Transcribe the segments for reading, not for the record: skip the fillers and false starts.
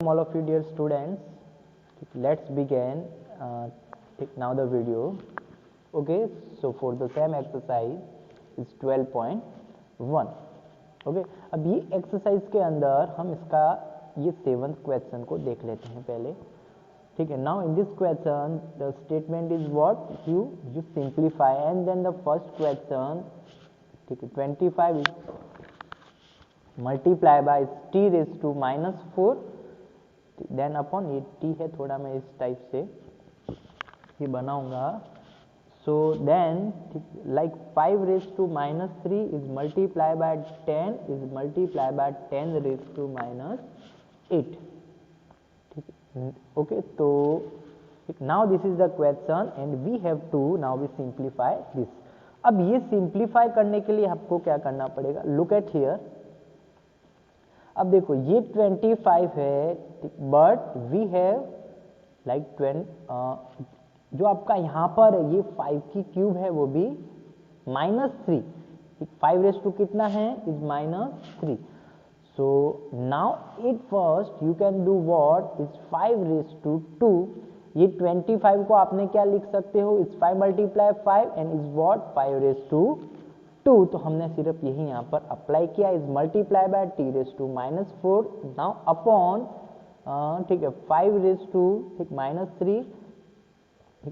All of you dear students, let's begin now the video. Okay, so for the same exercise is 12.1. Okay, अब ये exercise के अंदर हम इसका ये 7th क्वेश्चन को देख लेते हैं पहले. ठीक है. Now in this question the statement is what you simplify and then the first question. ठीक है, 25 is multiply by t raise to -4 then upon ये t है, थोड़ा मैं इस टाइप से ये बनाऊंगा. So then like 5 raise to -3 is multiply by 10 is multiply by 10 raise to -8. ठीक है. ओके, तो now this is the question and we have to now we simplify this. अब ये सिंप्लीफाई करने के लिए आपको क्या करना पड़ेगा? Look at here. अब देखो ये 25 है, बट वी हैव लाइक 20 जो आपका यहाँ पर है ये 5 की क्यूब है, वो भी -3. 5 रेज टू कितना है? Is -3. So now it first you can do what is 5 raise to 2. ये 25 को आपने क्या लिख सकते हो? Is 5 multiply 5 and is what 5 raise to 2. तो हमने सिर्फ यही यहाँ पर अप्लाई किया. Is multiply by t raise to -4 now upon ठीक है 5 रेज टू -3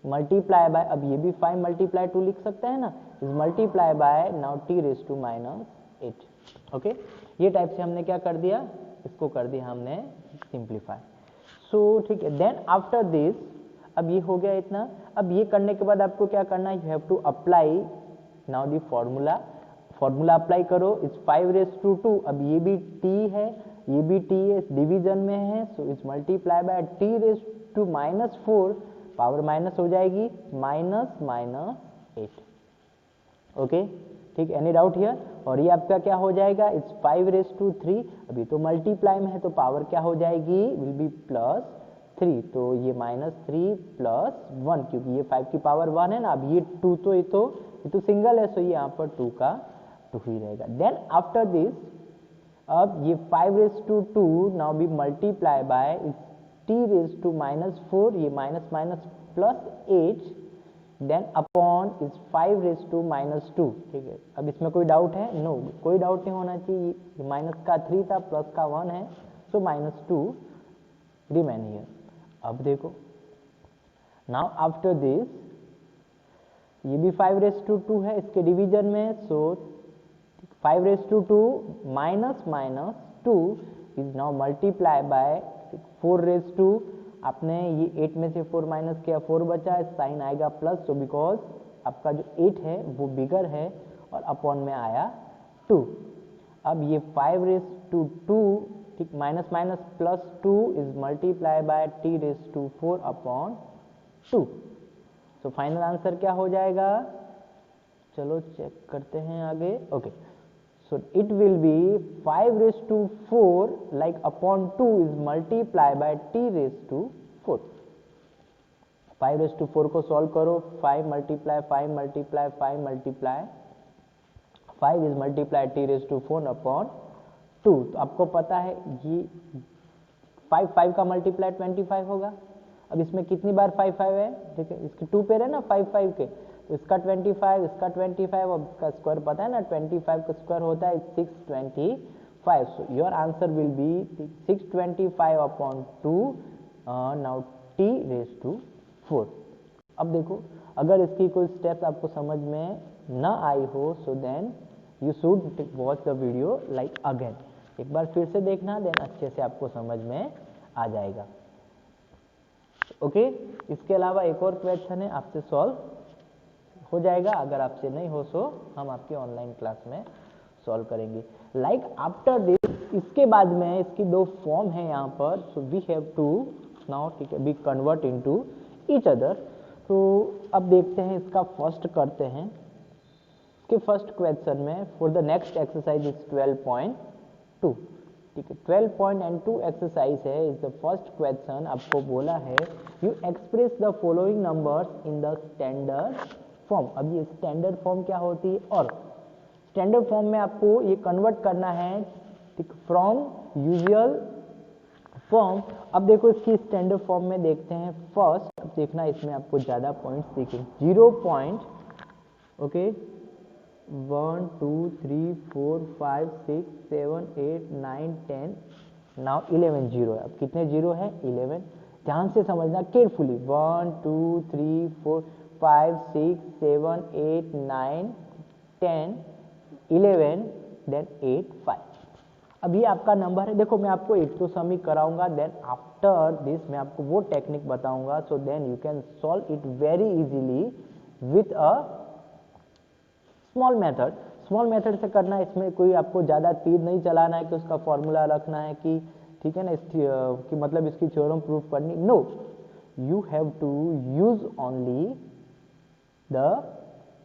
मल्टीप्लाई बाय, अब ये भी 5 मल्टीप्लाई 2 लिख सकते हैं ना, is multiply by now t raise to -8. Okay, ये टाइप से हमने क्या कर दिया? इसको कर दिया हमने सिंप्लीफाई. सो ठीक है, देन आफ्टर दिस अब ये हो गया इतना. अब ये करने के बाद आपको क्या करना है? You have to apply now the formula apply करो. Is 5 raise to 2. अब ये भी t है, ये भी t है, डिवीजन में है. So is multiply by t raise to -4, power minus हो जाएगी, -8. ओके, ठीक. Any doubt here? और ये आपका क्या हो जाएगा? It's 5 raise to 3. अभी तो मल्टीप्लाई में है तो पावर क्या हो जाएगी? Will be +3. तो ये -3 + 1, क्योंकि ये 5 की पावर 1 है ना. अब ये 2 तो ये तो सिंगल है, सो ये यहाँ पर 2 का 2 ही रहेगा. देन आफ्टर दिस अब ये 5 raise to 2 now be multiply by t raise to -4, ये minus +8 then upon is 5 raise to -2. ठीक है. अब इसमें कोई डाउट है? नो, कोई डाउट नहीं होना चाहिए. माइनस का 3 था, प्लस का 1 है, सो -2 रिमेन हियर. अब देखो नाउ आफ्टर दिस ये भी 5 रेज टू 2 है इसके डिवीजन में. So 5 raise to 2 -2 is now multiply by 4 raise to. आपने ये 8 में से 4 माइनस किया, 4 बचा, साइन आएगा प्लस. सो बिकॉज आपका जो 8 है वो बिगर है और अपॉन में आया 2. अब ये 5 रेज टू 2 ठीक -+2 is multiply by t raise to 4 upon 2. So final answer क्या हो जाएगा? चलो चेक करते हैं आगे. Okay, so it will be 5 raised to 4 like upon 2 is multiply by t raised to 4. 5 raised to 4 को सॉल्व करो. 5 multiply 5 multiply 5 multiply 5 is multiply t raised to 4 upon 2. तो आपको पता है ये 5 का मल्टीप्लाई 25 होगा. अब इसमें कितनी बार 5 है? ठीक है, इसके 2 पेयर है ना 5 के, तो इसका 25, इसका 25, अब इसका स्क्वायर पता है ना, 25 का स्क्वायर होता है 625. So your answer will be 625 upon 2 now t raise to 4. अब देखो अगर इसकी कोई स्टेप्स आपको समझ में ना आई हो, so then you should watch the video like again. एक बार फिर से देखना, देन अच्छे से आपको समझ में आ जाएगा. ओके, इसके अलावा एक और क्वेश्चन है, आपसे सॉल्व हो जाएगा. अगर आपसे नहीं हो सो हम आपके ऑनलाइन क्लास में सॉल्व करेंगे. लाइक आफ्टर दिस इसके बाद में इसकी 2 फॉर्म है यहाँ पर. So we have to now ठीक है be convert into each other. तो अब देखते हैं इसका फर्स्ट करते हैं. इसके फर्स्ट क्वेश्चन में for the next exercise is 12.2. ठीक है, 12.2 एक्सरसाइज है. Is the first question. आपको बोला है you express the following numbers in the standard form. अब ये स्टैंडर्ड फॉर्म क्या होती है? और स्टैंडर्ड फॉर्म में आपको ये कन्वर्ट करना है फ्रॉम यूजुअल फॉर्म, अब देखो इसकी स्टैंडर्ड फॉर्म में देखते हैं। फर्स्ट अब देखना इसमें आपको ज़्यादा पॉइंट्स दिखेंगे, 0 पॉइंट, ओके, 1 2 3 4 5 6 7 8 9 10, नाउ 11 जीरो है। अब कितने जीरो है? 11। ध्यान से समझना केयरफुली, 1 2 3 4 5 6 7 8 9 10 11 देन 8 5। अब ये आपका नंबर है। देखो मैं आपको एक तो समी कराऊंगा, देन आफ्टर दिस मैं आपको वो टेक्निक बताऊंगा, so then you can solve it very easily with a small method. Small method से करना है, इसमें कोई आपको ज़्यादा तीर नहीं चलाना है कि उसका फॉर्मूला रखना है कि ठीक है ना, कि मतलब इसकी थ्योरम प्रूफ करनी, no, you have to use only the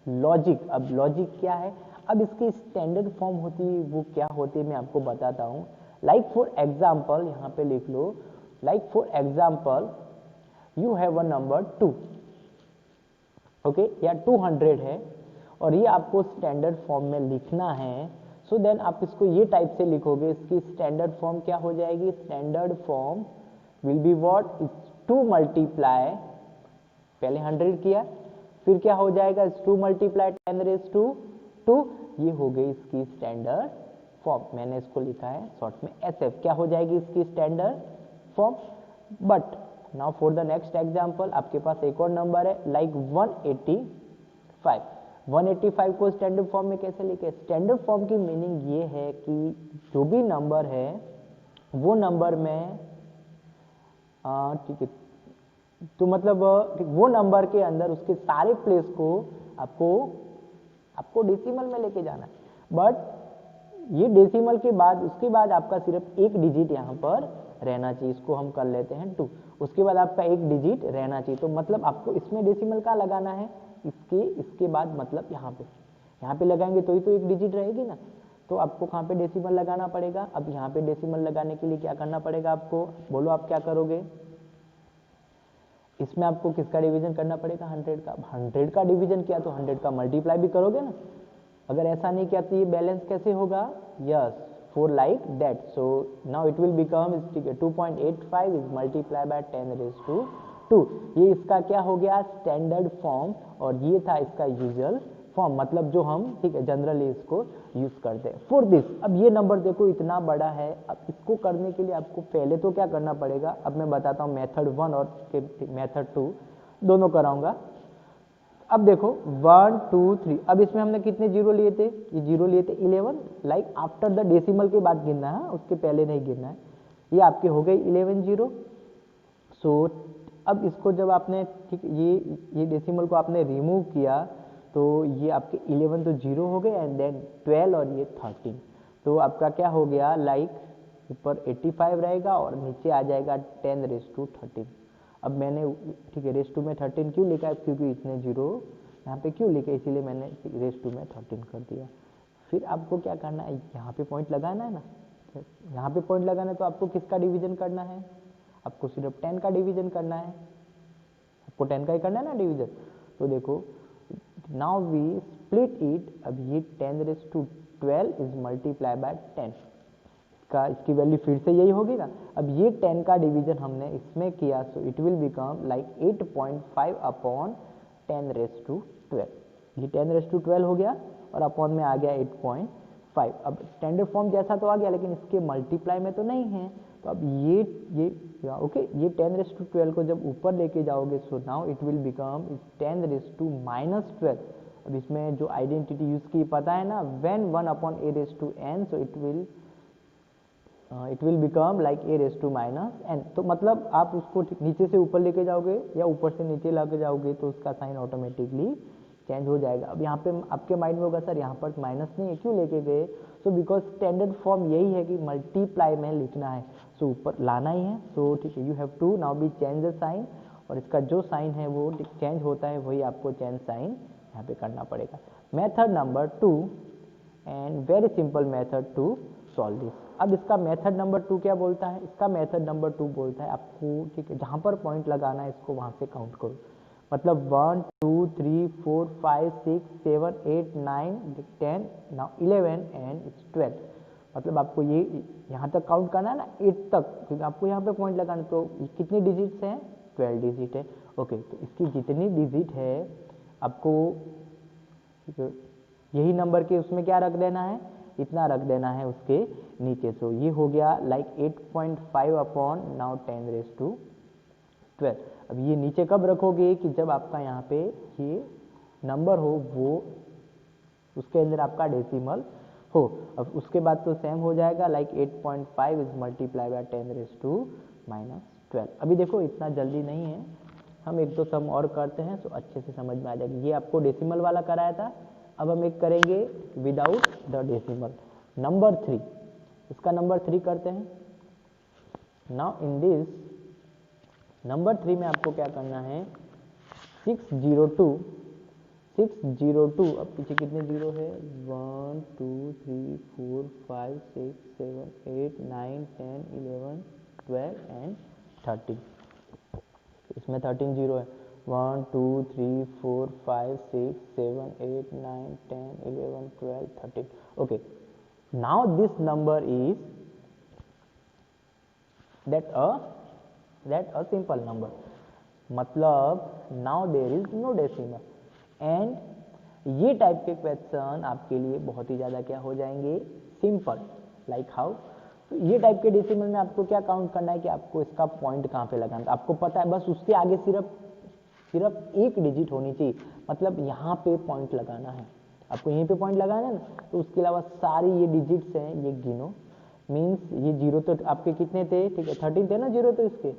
logic. अब लॉजिक क्या है? अब इसकी स्टैंडर्ड फॉर्म होती है, वो क्या होती है मैं आपको बताता हूँ। लाइक फॉर एग्जाम्पल, यहाँ पे लिख लो, like for example you have a number 2, okay, या 200 है और ये आपको स्टैंडर्ड फॉर्म में लिखना है। सो देन आप इसको ये टाइप से लिखोगे, इसकी स्टैंडर्ड फॉर्म क्या हो जाएगी? Standard form will be what? It's 2 multiply, पहले 100 किया, फिर क्या हो जाएगा? इट्स 2 मल्टीप्लाई 10 रेज टू 2, ये हो गई इसकी स्टैंडर्ड फॉर्म। मैंने इसको लिखा है शॉर्ट में SF। क्या हो जाएगी इसकी standard form? But now for the next example, आपके पास एक और नंबर है लाइक 185। 185 को स्टैंडर्ड फॉर्म में कैसे लिखे? स्टैंडर्ड फॉर्म की मीनिंग ये है कि जो भी नंबर है वो नंबर में ठीक है, तो मतलब वो नंबर के अंदर उसके सारे प्लेस को आपको डेसिमल में लेके जाना है। बट ये डेसिमल के बाद, उसके बाद आपका सिर्फ एक डिजिट यहाँ पर रहना चाहिए, इसको हम कर लेते हैं 2, उसके बाद आपका एक डिजिट रहना चाहिए। तो मतलब आपको इसमें डेसिमल का लगाना है, इसके बाद मतलब यहाँ पे लगाएंगे तो ही तो एक डिजिट रहेगी ना, तो आपको कहाँ पे डेसिमल लगाना पड़ेगा? अब यहाँ पे डेसिमल लगाने के लिए क्या करना पड़ेगा आपको? बोलो आप क्या करोगे? इसमें आपको किसका डिवीजन करना पड़ेगा? 100 का। 100 का डिवीजन किया तो 100 का मल्टीप्लाई भी करोगे ना। अगर ऐसा नहीं किया तो ये बैलेंस कैसे होगा? Yes, for like that. So now it will become, ठीक है, 2.85 is multiply by 10 raise to 2। ये इसका क्या हो गया? स्टैंडर्ड फॉर्म, और ये था इसका यूजुअल फॉर्म, मतलब जो हम, ठीक है, जनरली इसको यूज करते हैं फॉर दिस। अब ये नंबर देखो इतना बड़ा है, अब इसको करने के लिए आपको पहले तो क्या करना पड़ेगा? अब मैं बताता हूँ मेथड 1 और मेथड 2 दोनों कराऊंगा। अब देखो 1 2 3, अब इसमें हमने कितने जीरो लिए थे? ये जीरो लिए थे 11, लाइक आफ्टर द डेसिमल के बाद गिनना है, उसके पहले नहीं गिनना है। ये आपके हो गए 11 जीरो। सो अब इसको जब आपने, ठीक, ये डेसिमल को आपने रिमूव किया तो ये आपके 11 तो जीरो हो गए, एंड देन 12 और ये 13, तो आपका क्या हो गया? लाइक ऊपर 85 रहेगा और नीचे आ जाएगा 10 रेज टू 13। अब मैंने, ठीक है, रेज टू में 13 क्यों लिखा है? क्योंकि इतने जीरो यहाँ पे क्यों लिखे, इसीलिए मैंने रेज टू में 13 कर दिया। फिर आपको क्या करना है? यहाँ पे पॉइंट लगाना है ना, यहाँ पे पॉइंट लगाना है, तो आपको किसका डिवीजन करना है? आपको सिर्फ 10 का डिवीजन करना है, आपको 10 का ही करना है ना डिवीजन। तो देखो नाउ वी स्प्लिट इट, अब ये 10 raise to 12 is multiply by 10 का, इसकी वैल्यू फिर से यही होगी ना। अब ये 10 का डिवीजन हमने इसमें किया, so it will become like 8.5 upon 10 raise to 12। ये 10 रेज टू 12 हो गया और अपॉन में आ गया 8.5। अब स्टैंडर्ड फॉर्म जैसा तो आ गया, लेकिन इसके मल्टीप्लाई में तो नहीं है। तो अब ये ओके, ये 10 रेज टू 12 को जब ऊपर लेके जाओगे, so now it will become 10 raise to minus 12। अब इसमें जो आइडेंटिटी यूज की पता है ना, when 1 upon a raise to n, so it will become like a raise to minus n। तो मतलब आप उसको नीचे से ऊपर लेके जाओगे या ऊपर से नीचे लेके जाओगे तो उसका साइन ऑटोमेटिकली चेंज हो जाएगा। अब यहाँ पे आपके माइंड में होगा, सर यहाँ पर माइनस नहीं है, क्यों लेके गए? सो बिकॉज स्टैंडर्ड फॉर्म यही है कि मल्टीप्लाई में लिखना है, सो ऊपर लाना ही है। सो ठीक है, you have to now be change the sign, और इसका जो साइन है वो चेंज होता है, वही आपको चेंज साइन यहाँ पे करना पड़ेगा। Method number 2, and very simple method to solve this. अब इसका मेथड नंबर 2 क्या बोलता है? इसका मेथड नंबर 2 बोलता है आपको, ठीक है, जहाँ पर पॉइंट लगाना है इसको वहाँ से काउंट करो, मतलब 1 2 3 4 5 6 7 8 9 10, नाउ 11 एंड इट्स 12। मतलब आपको ये यहाँ तक काउंट करना है ना 8 तक, क्योंकि आपको यहाँ पे पॉइंट लगाना। तो कितनी डिजिट्स हैं? 12 डिजिट है। ओके, तो इसकी जितनी डिजिट है आपको यही नंबर के उसमें क्या रख देना है, इतना रख देना है उसके नीचे। सो ये हो गया लाइक 8.5 अपॉन नाउ 10⁻²। अब ये नीचे कब रखोगे कि जब आपका यहाँ पे ये नंबर हो, वो उसके अंदर आपका डेसिमल हो। अब उसके बाद तो सेम हो जाएगा, लाइक 8.5 इज मल्टीप्लाई बाय 10⁻²। अभी देखो इतना जल्दी नहीं है, हम एक दो सम और करते हैं तो अच्छे से समझ में आ जाएगी। ये आपको डेसिमल वाला कराया था, अब हम एक करेंगे विदाउट द डेसिमल। नंबर 3, इसका नंबर 3 करते हैं। नाउ इन दिस नंबर 3 में आपको क्या करना है, 602, अब पीछे कितने जीरो है, 1 2 3 4 5 6 7 8 9 10 11 12 एंड 13। इसमें 13 जीरो है, 1 2 3 4 5 6 7 8 9 10 11 12 13। Okay, now this number is that a simple number, मतलब now there is no decimal. And ये टाइप के क्वेश्चन आपके लिए बहुत ही ज़्यादा क्या हो जाएंगे, सिंपल। लाइक हाउ, तो ये टाइप के डेसिमल में आपको क्या काउंट करना है कि आपको इसका पॉइंट कहाँ पे लगाना है, आपको पता है, बस उसके आगे सिर्फ एक डिजिट होनी चाहिए, मतलब यहाँ पे पॉइंट लगाना है, आपको यहीं पे पॉइंट लगाना है ना। तो उसके अलावा सारी ये डिजिट्स हैं ये गिनो, मीन्स ये जीरो तो आपके कितने थे, ठीक है 13 थे ना जीरो तो इसके।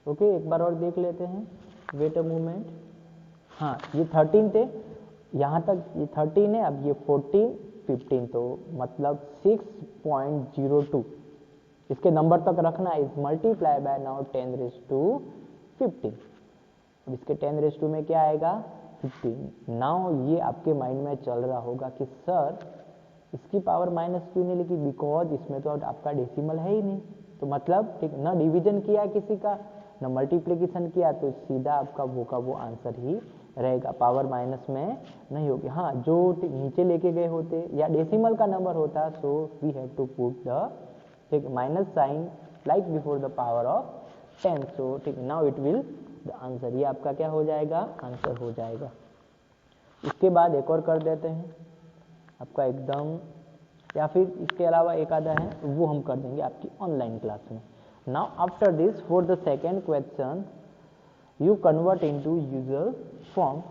ओके, एक बार और देख लेते हैं, वेट अ मोमेंट। हाँ, ये 13 थे, यहाँ तक ये 13 है, अब ये 14 15, तो मतलब 6.02 इसके नंबर तक रखना है। Is multiply by now 10⁻15। अब इसके 10⁻2 में क्या आएगा, 15। नाउ ये आपके माइंड में चल रहा होगा कि सर इसकी पावर माइनस क्यों नहीं लिखी, बिकॉज इसमें तो आपका डेसिमल है ही नहीं। तो मतलब ठीक ना डिवीजन किया किसी का, ना मल्टीप्लिकेशन किया, तो सीधा आपका वो आंसर ही रहेगा, पावर माइनस में नहीं होगी। हाँ, जो नीचे लेके गए होते या डेसिमल का नंबर होता, so we have to put the ठीक minus sign like before the power of 10। So ठीक, now it will the answer, ये आपका क्या हो जाएगा, आंसर हो जाएगा। इसके बाद एक और कर देते हैं आपका एकदम, या फिर इसके अलावा एक आधा है वो हम कर देंगे आपकी ऑनलाइन क्लास में। Now after this for the second question you convert into usual form.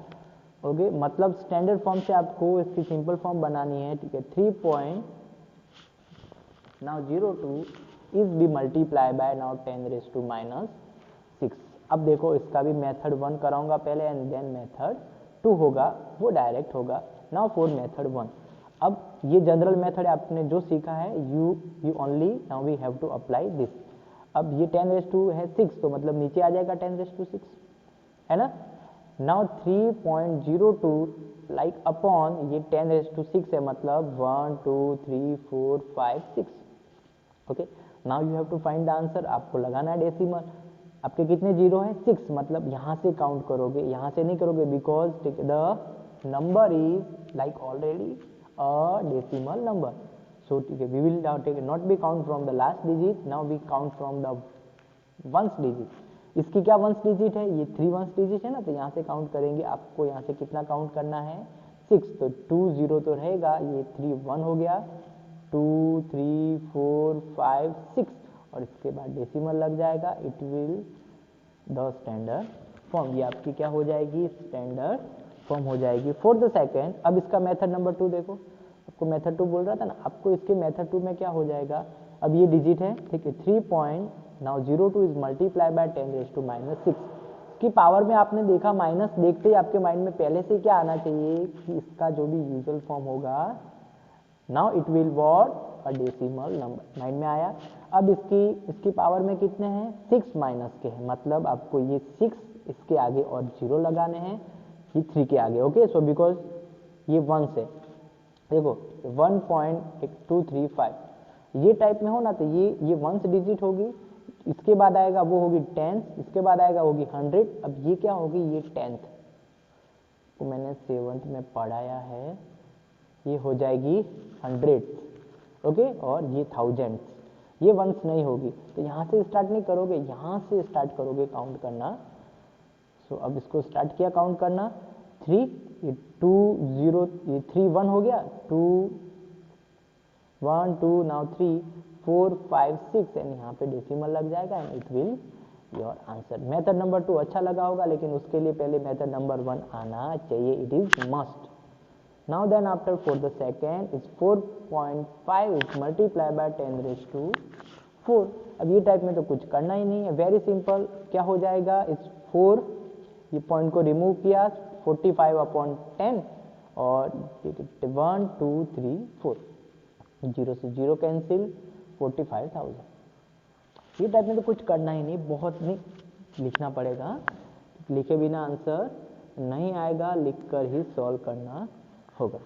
Okay, मतलब स्टैंडर्ड फॉर्म से आपको इसकी सिंपल फॉर्म बनानी है, ठीक है। 3.02 is be multiply by now 10⁻⁻6। अब देखो इसका भी मेथड 1 कराऊंगा पहले एंड देन मेथड 2 होगा, वो डायरेक्ट होगा। नाउ फॉर मेथड 1, अब ये जनरल मेथड आपने जो सीखा है, you only now we have to apply this. अब ये 10⁻2 है 6, तो मतलब नीचे आ जाएगा 10⁻6, है ना। नाउ 3.02 लाइक अपॉन ये 10⁻6 है, मतलब 1 2 3 4 5 6। Okay, now you have to find the answer, आपको लगाना है डेसिमल। आपके कितने जीरो हैं, 6, मतलब यहाँ से काउंट करोगे, यहाँ से नहीं करोगे, because the number is like already a decimal number. So we will now take not be count from the last digit, now we count from the ones digit. इसकी क्या वंस डिजिट है, ये 3 ones digit है ना, तो यहाँ से count करेंगे। आपको यहाँ से कितना काउंट करना है, 6, तो 2 0 तो रहेगा, ये 3 1 हो गया, 2 3 4 5 6, और इसके बाद डेसिमल लग जाएगा, it will the standard form. ये आपकी क्या हो जाएगी, स्टैंडर्ड फॉर्म हो जाएगी फॉर द सेकेंड। अब इसका मेथड नंबर 2 देखो, आपको मेथड 2 बोल रहा था ना, आपको इसके मेथड 2 में क्या हो जाएगा, अब ये डिजिट है, ठीक है। 3.02 इज मल्टीप्लाई बाय 10⁻⁻6 की पावर में आपने देखा, माइनस देखते ही आपके माइंड में पहले से क्या आना चाहिए कि इसका जो भी यूजुअल फॉर्म होगा, now it will what, a decimal number, mind में आया। अब इसकी पावर में कितने हैं, 6 माइनस के हैं, मतलब आपको ये 6 इसके आगे और 0 लगाने हैं, ये 3 के आगे। ओके, सो बिकॉज ये 1 से देखो 1.235 ये टाइप में हो ना, तो ये 1 डिजिट होगी, इसके बाद आएगा वो होगी 10, इसके बाद आएगा होगी 100। अब ये क्या होगी, ये 10th को मैंने 7th में पढ़ाया है, ये हो जाएगी 100। ओके, और ये थाउजेंड्स, ये वंस नहीं होगी, तो यहाँ से स्टार्ट नहीं करोगे, यहाँ से स्टार्ट करोगे काउंट करना। सो अब इसको स्टार्ट किया काउंट करना, 3, ये 2 0, ये 3 1 हो गया, 2 1 2, नाउ 3 4 5 6 एंड यहाँ पे डेसिमल लग जाएगा and it will your answer. Method number 2 अच्छा लगा होगा, लेकिन उसके लिए पहले मेथड नंबर 1 आना चाहिए, it is must. Now then after for the second is 4.5 is multiply by 10 raised to 4। अब ये टाइप में तो कुछ करना ही नहीं है, वेरी सिंपल। क्या हो जाएगा, इस 4, ये पॉइंट को रिमूव किया, 45 अपॉन 10 और 1 2 3 4, 0 से 0 कैंसिल, 45,000। ये टाइप में तो कुछ करना ही नहीं, बहुत नहीं लिखना पड़ेगा, लिखे बिना आंसर नहीं आएगा, लिखकर ही सॉल्व करना होगा,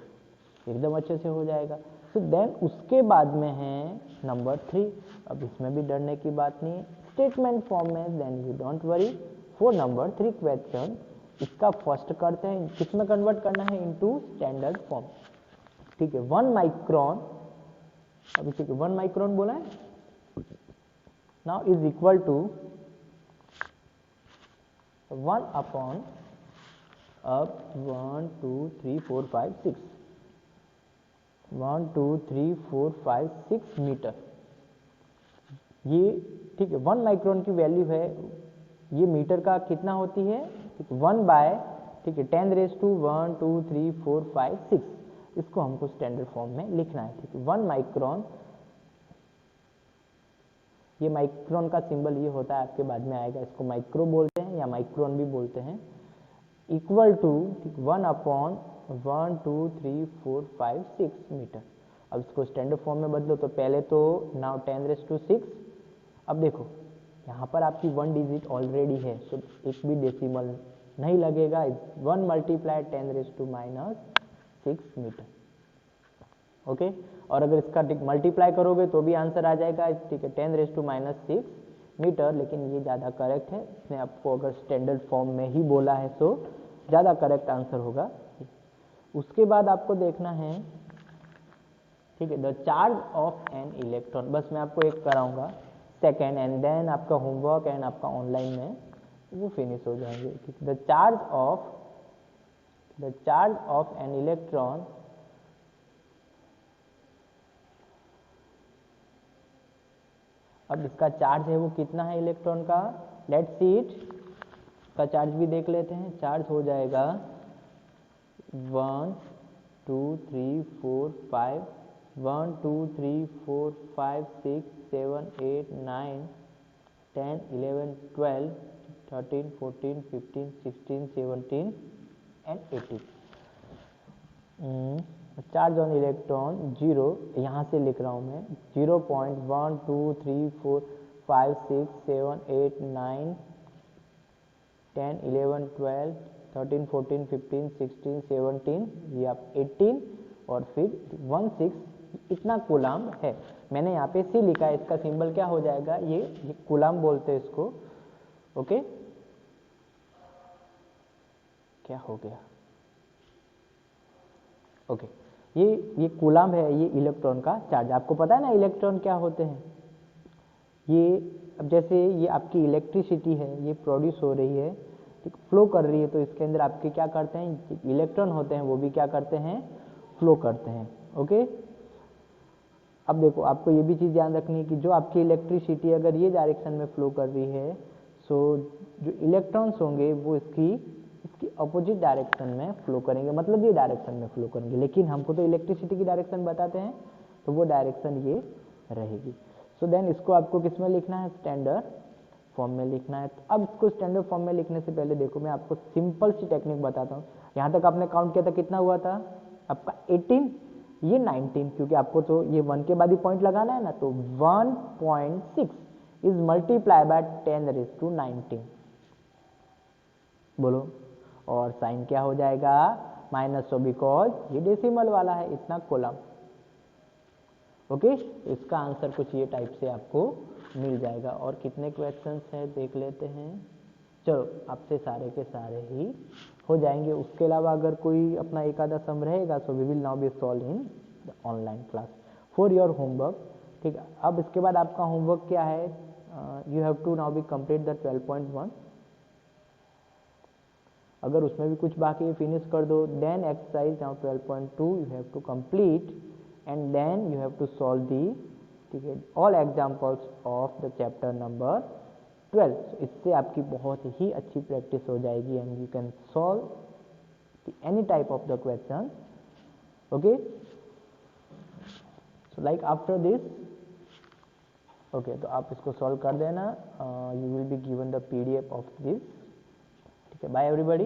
एकदम अच्छे से हो जाएगा। तो देन उसके बाद में है नंबर 3। अब इसमें भी डरने की बात नहीं है, स्टेटमेंट फॉर्म में, then you don't worry. For number 3 question इसका फर्स्ट करते हैं, किसमें कन्वर्ट करना है, इनटू स्टैंडर्ड फॉर्म। ठीक है, 1 माइक्रोन, अभी ठीक है 1 माइक्रोन बोला है, now is equal to 1 upon, अब 1 2 3 4 5 6, 1 2 3 4 5 6 मीटर। ये ठीक है, 1 माइक्रोन की वैल्यू है, ये मीटर का कितना होती है, 1 बाय, ठीक है 10 रेज टू 1 2 3 4 5 6, इसको हमको स्टैंडर्ड फॉर्म में लिखना है। ठीक है, 1 माइक्रोन, ये माइक्रोन का सिंबल ये होता है, आपके बाद में आएगा, इसको माइक्रो बोलते हैं या माइक्रोन भी बोलते हैं, इक्वल टू 1 अपॉन 1 2 3 4 5 6 मीटर। अब इसको स्टैंडर्ड फॉर्म में बदलो, तो पहले तो नाउ 10 रेज टू 6, अब देखो यहाँ पर आपकी 1 डिजिट ऑलरेडी है, तो एक भी डेसिमल नहीं लगेगा, 1 multiply 10 raise to -6 metre. Okay, और अगर इसका मल्टीप्लाई करोगे तो भी आंसर आ जाएगा, ठीक है 10 रेज टू -6 मीटर, लेकिन ये ज़्यादा करेक्ट है, इसने आपको अगर स्टैंडर्ड फॉर्म में ही बोला है तो ज़्यादा करेक्ट आंसर होगा। उसके बाद आपको देखना है, ठीक है, the charge of an electron, बस मैं आपको एक कराऊंगा सेकेंड, एंड देन आपका होमवर्क एंड आपका ऑनलाइन में वो फिनिश हो जाएंगे। The charge of an electron, अब इसका चार्ज है वो कितना है इलेक्ट्रॉन का, लेट्स सी इट, का चार्ज भी देख लेते हैं। चार्ज हो जाएगा 1 2 3 4 5, 1 2 3 4 5 6 7 8 9 10 11 12 13 14 15 16 17 एंड 18। चार्ज ऑन इलेक्ट्रॉन 0, यहाँ से लिख रहा हूँ मैं, 0.1 2 3 4 5 6 7 8 9 10 11 12 13 14 15 16 17, ये आप 18 और फिर 16, इतना कूलाम है। मैंने यहाँ पे सी लिखा है, इसका सिंबल क्या हो जाएगा, ये कूलाम बोलते हैं इसको। ओके, क्या हो गया, ओके, ये कूलाम है, ये इलेक्ट्रॉन का चार्ज। आपको पता है ना इलेक्ट्रॉन क्या होते हैं, ये अब जैसे ये आपकी इलेक्ट्रिसिटी है, ये प्रोड्यूस हो रही है, ठीक, फ्लो कर रही है, तो इसके अंदर आपके क्या करते हैं, इलेक्ट्रॉन होते हैं, वो भी क्या करते हैं, फ्लो करते हैं। ओके, अब देखो आपको ये भी चीज़ ध्यान रखनी है कि जो आपकी इलेक्ट्रिसिटी अगर ये डायरेक्शन में फ्लो कर रही है, सो जो इलेक्ट्रॉन्स होंगे वो इसकी अपोजिट डायरेक्शन में फ्लो करेंगे, मतलब ये डायरेक्शन में फ्लो करेंगे, लेकिन हमको तो इलेक्ट्रिसिटी की डायरेक्शन बताते हैं, तो वो डायरेक्शन ये रहेगी। सो देन इसको आपको किस में लिखना है, स्टैंडर्ड फॉर्म में लिखना है। तो अब इसको स्टैंडर्ड फॉर्म में लिखने से पहले देखो मैं आपको सिंपल सी टेक्निक बताता हूँ। यहाँ तक आपने काउंट किया था, कितना हुआ था आपका 18, ये 19, क्योंकि आपको तो ये 1 के बाद ही पॉइंट लगाना है ना, तो 1.6 is multiply by 10 raise to 19, बोलो, और साइन क्या हो जाएगा, -100, बिकॉज ये डेसिमल वाला है, इतना कॉलम। ओके, इसका आंसर कुछ ये टाइप से आपको मिल जाएगा। और कितने क्वेश्चंस हैं देख लेते हैं, चलो आपसे सारे के सारे ही हो जाएंगे। उसके अलावा अगर कोई अपना एक आधा सम रहेगा, so we will now be solve in the online class. For your homework. ठीक है, अब इसके बाद आपका होमवर्क क्या है, you have to now be complete the 12.1। अगर उसमें भी कुछ बाकी है फिनिश कर दो। Then exercise now 12.2 you have to complete and then you have to solve the, ठीक है, all examples of the chapter number 12। इससे आपकी बहुत ही अच्छी प्रैक्टिस हो जाएगी and you can solve any type of the question. Okay, so like after this, okay, तो आप इसको सॉल्व कर देना। You will be given the PDF of this. ठीक है, बाय एवरीबॉडी।